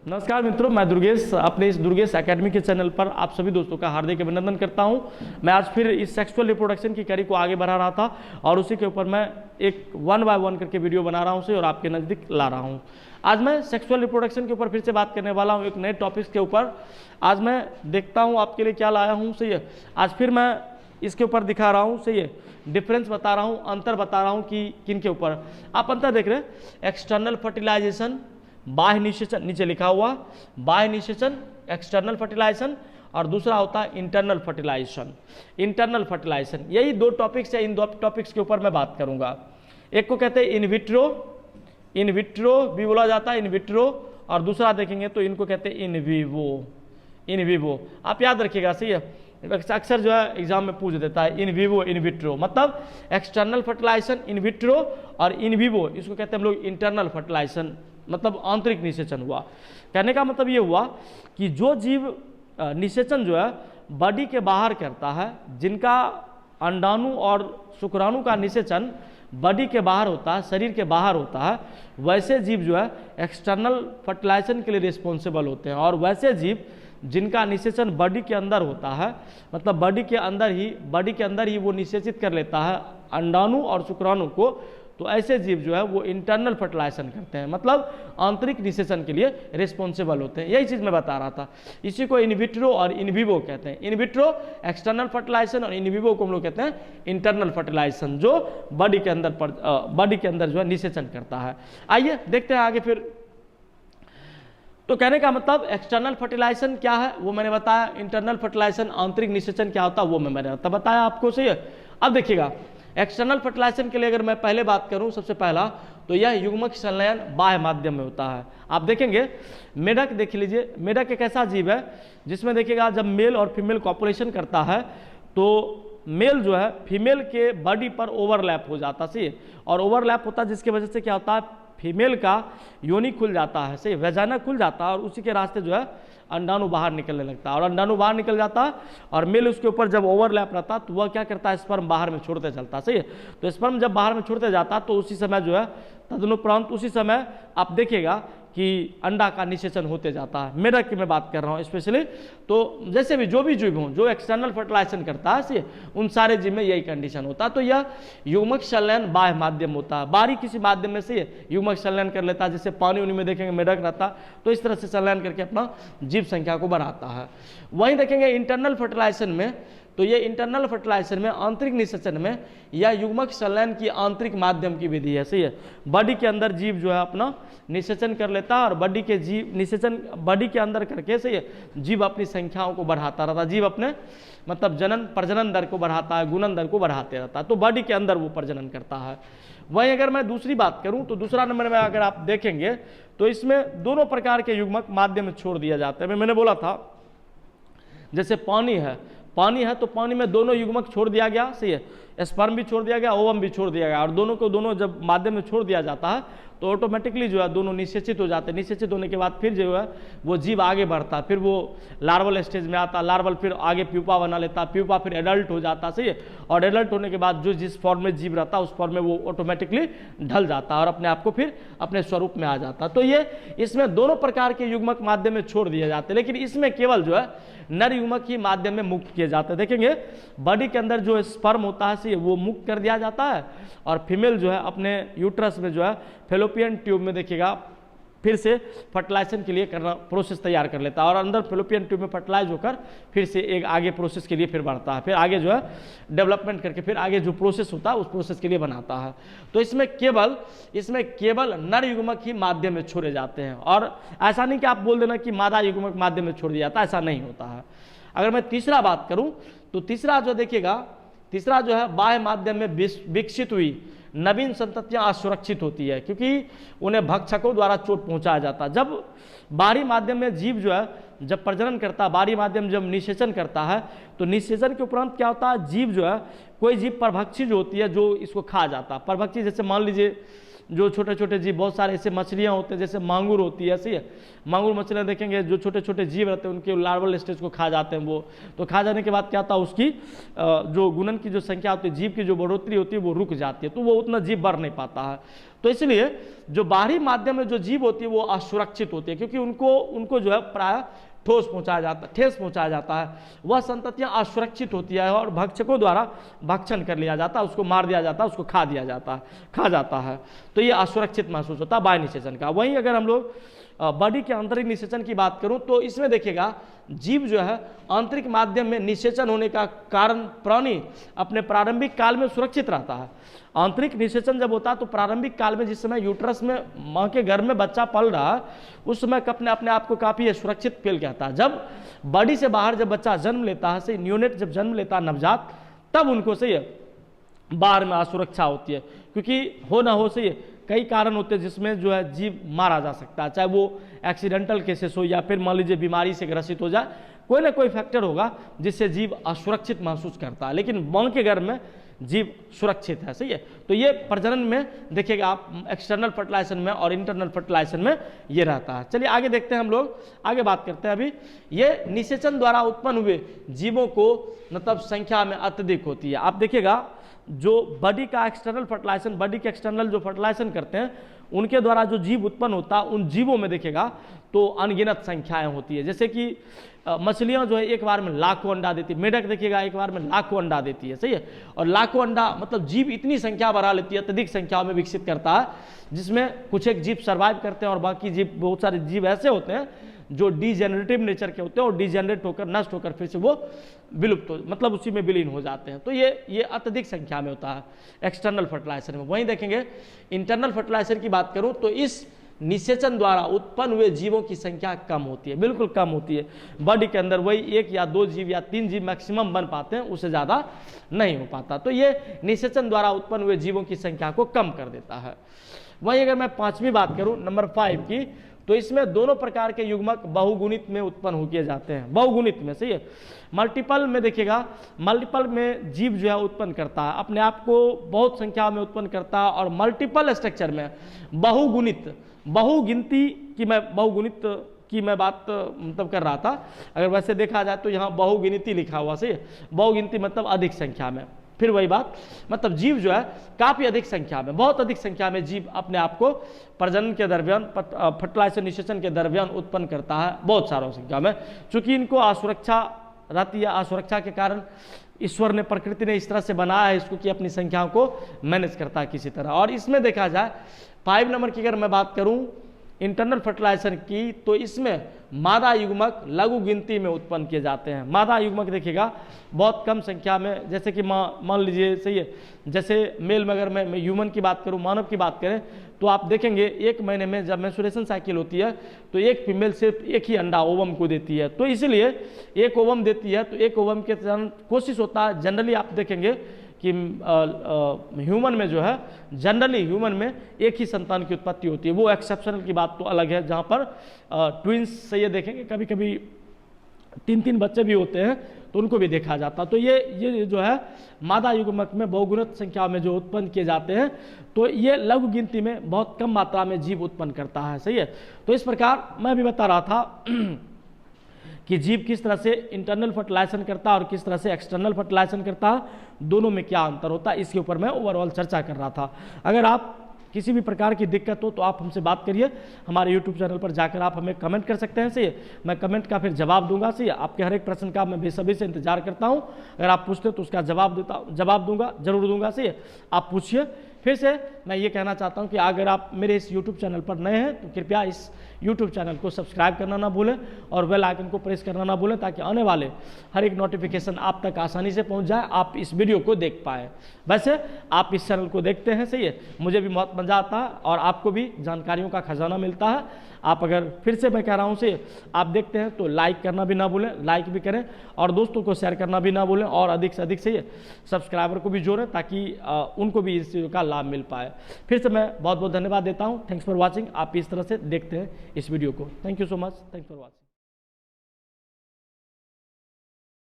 नमस्कार मित्रों, मैं दुर्गेश अपने इस दुर्गेश एकेडमी के चैनल पर आप सभी दोस्तों का हार्दिक अभिनंदन करता हूं। मैं आज फिर इस सेक्सुअल रिप्रोडक्शन की कड़ी को आगे बढ़ा रहा था और उसी के ऊपर मैं एक 1 बाय 1 करके वीडियो बना रहा हूं उसे और आपके नज़दीक ला रहा हूं। आज मैं सेक्सुअल रिप्रोडक्शन के ऊपर फिर से बात करने वाला हूँ एक नए टॉपिक्स के ऊपर। आज मैं देखता हूँ आपके लिए क्या लाया हूँ, सही है। आज फिर मैं इसके ऊपर दिखा रहा हूँ, सही है, डिफरेंस बता रहा हूँ, अंतर बता रहा हूँ कि किन के ऊपर आप अंतर देख रहे हैं। एक्सटर्नल फर्टिलाइजेशन, बाह्य निषेचन, नीचे लिखा हुआ बाह्य निषेचन, एक्सटर्नल फर्टिलाइजेशन, और दूसरा होता है इंटरनल फर्टिलाइजेशन। इंटरनल फर्टिलाइजेशन, यही दो टॉपिक्स है। इन दो टॉपिक्स के ऊपर मैं बात करूंगा। एक को कहते हैं इनविट्रो, इनविट्रो भी बोला जाता है, इनविट्रो, और दूसरा देखेंगे तो इनको कहते हैं इनविवो। इनविवो आप याद रखिएगा, सही है, अक्सर जो है एग्जाम में पूछ देता है इनविवो इनविट्रो, मतलब एक्सटर्नल फर्टिलाइजेशन इनविट्रो और इनविवो इसको कहते हैं हम लोग इंटरनल फर्टिलाइजेशन, मतलब आंतरिक निषेचन हुआ। कहने का मतलब ये हुआ कि जो जीव निषेचन जो है बॉडी के बाहर करता है, जिनका अंडाणु और शुक्राणु का निषेचन बॉडी के बाहर होता है, शरीर के बाहर होता है, वैसे जीव जो है एक्सटर्नल फर्टिलाइजेशन के लिए रिस्पॉन्सिबल होते हैं। और वैसे जीव जिनका निषेचन बॉडी के अंदर होता है, मतलब बॉडी के अंदर ही वो निषेचित कर लेता है अंडाणु और शुक्राणु को, तो ऐसे जीव जो है वो इंटरनल फर्टिलाइजेशन करते हैं, मतलब आंतरिक निषेचन के लिए रिस्पॉन्सिबल होते हैं। यही चीज़ मैं बता रहा था। इसी को इनविट्रो और इनविवो कहते हैं। इनविट्रो एक्सटर्नल फर्टिलाइजेशन और इनविवो को हम लोग कहते हैं इंटरनल फर्टिलाइजेशन, जो बॉडी के अंदर जो है निषेचन करता है। आइए देखते हैं आगे फिर। तो कहने का मतलब एक्सटर्नल फर्टिलाइजेशन क्या है वो मैंने बताया, इंटरनल फर्टिलाइजेशन आंतरिक निषेचन क्या होता है वो मैंने बताया आपको, सही है। अब देखिएगा एक्सटर्नल फर्टिलाइजेशन के लिए अगर मैं पहले बात करूं, सबसे पहला तो यह युग्मक संलयन बाह्य माध्यम में होता है। आप देखेंगे मेढक देख लीजिए, मेढक एक ऐसा जीव है जिसमें देखिएगा जब मेल और फीमेल कॉपुलेशन करता है तो मेल जो है फीमेल के बॉडी पर ओवरलैप हो जाता है, सही, और ओवरलैप होता है जिसकी वजह से क्या होता है फीमेल का योनि खुल जाता है, सही, वेजाना खुल जाता है और उसी के रास्ते जो है अंडाणु बाहर निकलने लगता है। और अंडाणु बाहर निकल जाता है और मेल उसके ऊपर जब ओवरलैप रहता है तो वह क्या करता है स्पर्म बाहर में छोड़ते चलता है, सही है। तो स्पर्म जब बाहर में छोड़ते जाता है तो उसी समय जो है तदनुपरांत उसी समय आप देखिएगा कि अंडा का निषेचन होते जाता है। मेढक की मैं बात कर रहा हूँ स्पेशली। तो जैसे भी जो जीव हों जो एक्सटर्नल फर्टिलाइजेशन करता है, सही, उन सारे जीव में यही कंडीशन होता है। तो यह युग्मक संलयन बाह्य माध्यम होता है, बाहरी किसी माध्यम में से युग्मक संलयन कर लेता है। जैसे पानी उनी में देखेंगे मेढक रहता है तो इस तरह से संलयन करके अपना जीव संख्या को बढ़ाता है। वहीं देखेंगे इंटरनल फर्टिलाइजेशन में, तो ये इंटरनल फर्टिलाइजेशन में आंतरिक निषेचन में यह युग्मक संलयन की आंतरिक माध्यम की विधि है, सही है। बॉडी के अंदर जीव जो है अपना निषेचन कर लेता है और बॉडी के जीव निषेचन बॉडी के अंदर करके, सही है, जीव अपनी संख्याओं को बढ़ाता रहता है। जीव अपने मतलब प्रजनन दर को बढ़ाता है, गुणन दर को बढ़ाते रहता है, तो बॉडी के अंदर वो प्रजनन करता है। वहीं अगर मैं दूसरी बात करूं तो दूसरा नंबर में अगर आप देखेंगे तो इसमें दोनों प्रकार के युग्मक माध्यम में छोड़ दिया जाता है। मैंने बोला था जैसे पानी है तो पानी में दोनों युग्मक छोड़ दिया गया, सही है, स्पर्म भी छोड़ दिया गया, ओवम भी छोड़ दिया गया, और दोनों को दोनों जब माध्यम में छोड़ दिया जाता है तो ऑटोमेटिकली जो है दोनों निषेचित हो जाते हैं। निषेचित होने के बाद फिर जो है वो जीव आगे बढ़ता है, फिर वो लार्वल स्टेज में आता है, लार्वल फिर आगे प्यूपा बना लेता है, प्यूपा फिर एडल्ट हो जाता है, सही है, और एडल्ट होने के बाद जो जिस फॉर्म में जीव रहता है उस फॉर्म में वो ऑटोमेटिकली ढल जाता है और अपने आप को फिर अपने स्वरूप में आ जाता है। तो ये इसमें दोनों प्रकार के युग्मक माध्यम में छोड़ दिए जाते हैं, लेकिन इसमें केवल जो है नर युग्मक ही माध्यम में मुक्त किए जाते हैं। देखेंगे बॉडी के अंदर जो स्पर्म होता है, सही, वो मुक्त कर दिया जाता है और फीमेल जो है अपने यूट्रस में जो है फेलोपियन ट्यूब में देखिएगा फिर से फर्टिलाइजेशन के लिए करना प्रोसेस तैयार कर लेता है और अंदर फेलोपियन ट्यूब में फर्टिलाइज होकर फिर से एक आगे प्रोसेस के लिए फिर बढ़ता है, फिर आगे जो है डेवलपमेंट करके फिर आगे जो प्रोसेस होता है उस प्रोसेस के लिए बनाता है। तो इसमें केवल नर युग्मक ही माध्यम में छोड़े जाते हैं, और ऐसा नहीं कि आप बोल देना कि मादा युग्मक माध्यम में छोड़ दिया जाता है, ऐसा नहीं होता है। अगर मैं तीसरा बात करूं तो तीसरा जो है बाह्य माध्यम में विकसित हुई नवीन संततियां असुरक्षित होती है क्योंकि उन्हें भक्षकों द्वारा चोट पहुंचाया जाता है। जब बाहरी माध्यम में जीव जो है जब प्रजनन करता है, बाहरी माध्यम जब निषेचन करता है तो निषेचन के उपरांत क्या होता है, जीव जो है कोई जीव परभक्षी जो होती है जो इसको खा जाता है। परभक्षी जैसे मान लीजिए जो छोटे छोटे जीव, बहुत सारे ऐसे मछलियाँ होते हैं जैसे मांगुर होती है, सही है, मांगुर मछलियाँ देखेंगे जो छोटे छोटे जीव रहते हैं उनके लार्वल स्टेज को खा जाते हैं वो, तो खा जाने के बाद क्या होता है उसकी जो गुणन की जो संख्या होती है, जीव की जो बढ़ोतरी होती है वो रुक जाती है, तो वो उतना जीव बढ़ नहीं पाता है। तो इसलिए जो बाहरी माध्यम में जो जीव होती है वो असुरक्षित होती है, क्योंकि उनको जो है प्राय ठोस ठेस पहुंचाया जाता है, वह संततियां असुरक्षित होती है और भक्षकों द्वारा भक्षण कर लिया जाता है, उसको मार दिया जाता है, उसको खा जाता है। तो ये असुरक्षित महसूस होता है बाह्य निषेचन का। वहीं अगर हम लोग बॉडी के आंतरिक निषेचन की बात करूं तो इसमें देखिएगा जीव जो है आंतरिक माध्यम में निषेचन होने का कारण प्राणी अपने प्रारंभिक काल में सुरक्षित रहता है। आंतरिक निषेचन जब होता है तो प्रारंभिक काल में, जिस समय यूट्रस में माँ के गर्भ में बच्चा पल रहा है, उस समय अपने आप को काफी सुरक्षित फील करता है। जब बॉडी से बाहर जब बच्चा जन्म लेता है, से न्यूनेट जब जन्म लेता है नवजात, तब उनको से बाहर में असुरक्षा होती है, क्योंकि हो ना हो से कई कारण होते हैं जिसमें जो है जीव मारा जा सकता है, चाहे वो एक्सीडेंटल केसेस हो या फिर मान लीजिए बीमारी से ग्रसित हो जाए, कोई ना कोई फैक्टर होगा जिससे जीव असुरक्षित महसूस करता है। लेकिन मां के गर्भ में जीव सुरक्षित है, सही है। तो ये प्रजनन में देखिएगा आप एक्सटर्नल फर्टिलाइजेशन में और इंटरनल फर्टिलाइजेशन में ये रहता है। चलिए आगे देखते हैं, हम लोग आगे बात करते हैं। अभी ये निषेचन द्वारा उत्पन्न हुए जीवों को मतलब संख्या में अत्यधिक होती है। आप देखिएगा जो बॉडी का एक्सटर्नल फर्टिलाइजेशन, बॉडी के एक्सटर्नल जो फर्टिलाइजेशन करते हैं उनके द्वारा जो जीव उत्पन्न होता है, उन जीवों में देखिएगा तो अनगिनत संख्याएं होती है। जैसे कि मछलियां जो है एक बार में लाखों अंडा देती है, मेढक देखिएगा एक बार में लाखों अंडा देती है, सही है। और लाखों अंडा मतलब जीव इतनी संख्या बढ़ा लेती है, अत्यधिक संख्या में विकसित करता है, जिसमें कुछ एक जीव सर्वाइव करते हैं और बाकी जीव, बहुत सारे जीव ऐसे होते हैं जो डिजेनरेटिव नेचर के होते हैं और डिजेनरेट होकर नष्ट होकर फिर से वो विलुप्त हो, मतलब उसी में विलीन हो जाते हैं। तो ये अत्यधिक संख्या में होता है एक्सटर्नल फर्टिलाइजेशन में। वहीं देखेंगे इंटरनल फर्टिलाइजेशन की बात करूं तो इस निषेचन द्वारा उत्पन्न हुए जीवों की संख्या कम होती है, बिल्कुल कम होती है। बॉडी के अंदर वही 1 या 2 जीव या 3 जीव मैक्सिमम बन पाते हैं, उससे ज़्यादा नहीं हो पाता। तो ये निषेचन द्वारा उत्पन्न हुए जीवों की संख्या को कम कर देता है। वहीं अगर मैं 5वीं बात करूं नंबर 5 की, तो इसमें दोनों प्रकार के युग्मक बहुगुणित में उत्पन्न हो किए जाते हैं, बहुगुणित में, सही है। मल्टीपल में देखिएगा, मल्टीपल में जीव जो है उत्पन्न करता है, अपने आप को बहुत संख्या में उत्पन्न करता है, और मल्टीपल स्ट्रक्चर में बहुगुणित, बहुगिनती की मैं बात मतलब कर रहा था। अगर वैसे देखा जाए तो यहाँ बहुगिनती लिखा हुआ, सही है। बहुगिनती मतलब अधिक संख्या में, फिर वही बात, मतलब जीव जो है काफी अधिक संख्या में, बहुत अधिक संख्या में जीव अपने आप को प्रजनन के दरमियान, फर्टिलाइजेशन निषेचन के दरमियान उत्पन्न करता है, बहुत सारा संख्या में। चूंकि इनको असुरक्षा रहती है, असुरक्षा के कारण ईश्वर ने, प्रकृति ने इस तरह से बनाया है इसको कि अपनी संख्याओं को मैनेज करता है किसी तरह। और इसमें देखा जाए 5 नंबर की अगर मैं बात करूं इंटरनल फर्टिलाइजेशन की, तो इसमें मादा युग्मक लघु गिनती में उत्पन्न किए जाते हैं। मादा युग्मक देखिएगा बहुत कम संख्या में, जैसे कि मान लीजिए, सही है, जैसे मेल में अगर मैं ह्यूमन की बात करूं, मानव की बात करें, तो आप देखेंगे 1 महीने में जब मेंस्ट्रुएशन साइकिल होती है तो एक फीमेल सिर्फ एक ही अंडा ओवम को देती है। तो इसलिए एक ओवम देती है, तो एक ओवम के कोशिश होता है, जनरली आप देखेंगे कि ह्यूमन में जो है, जनरली ह्यूमन में एक ही संतान की उत्पत्ति होती है। वो एक्सेप्शनल की बात तो अलग है, जहाँ पर ट्विंस से ये देखेंगे कभी कभी 3-3 बच्चे भी होते हैं, तो उनको भी देखा जाता। तो ये जो है मादा युग्मक में बहुगुणित संख्या में जो उत्पन्न किए जाते हैं, तो ये लघु गिनती में बहुत कम मात्रा में जीव उत्पन्न करता है, सही है। तो इस प्रकार मैं भी बता रहा था कि जीव किस तरह से इंटरनल फर्टिलाइजेशन करता है और किस तरह से एक्सटर्नल फर्टिलाइजेशन करता है, दोनों में क्या अंतर होता है, इसके ऊपर मैं ओवरऑल चर्चा कर रहा था। अगर आप किसी भी प्रकार की दिक्कत हो तो आप हमसे बात करिए, हमारे YouTube चैनल पर जाकर आप हमें कमेंट कर सकते हैं, सही है। मैं कमेंट का फिर जवाब दूंगा, सही है। आपके हर एक प्रश्न का मैं बेसब्री से इंतजार करता हूं। अगर आप पूछते हो तो उसका जवाब दूंगा, जरूर दूंगा, सही है। आप पूछिए। फिर से मैं ये कहना चाहता हूं कि अगर आप मेरे इस YouTube चैनल पर नए हैं तो कृपया इस YouTube चैनल को सब्सक्राइब करना ना भूलें और बेल आइकन को प्रेस करना ना भूलें, ताकि आने वाले हर एक नोटिफिकेशन आप तक आसानी से पहुंच जाए, आप इस वीडियो को देख पाएँ। वैसे आप इस चैनल को देखते हैं, सही है, मुझे भी बहुत मजा आता है और आपको भी जानकारियों का खजाना मिलता है। आप अगर फिर से मैं कह रहा हूँ से आप देखते हैं तो लाइक करना भी ना भूलें, लाइक भी करें और दोस्तों को शेयर करना भी ना भूलें, और अधिक से अधिक सही है सब्सक्राइबर को भी जोड़ें, ताकि उनको भी इस चीज़ का लाभ मिल पाए। फिर से मैं बहुत बहुत धन्यवाद देता हूँ। Thanks for watching. आप इस तरह से देखते हैं इस वीडियो को। Thank you so much. Thanks for watching.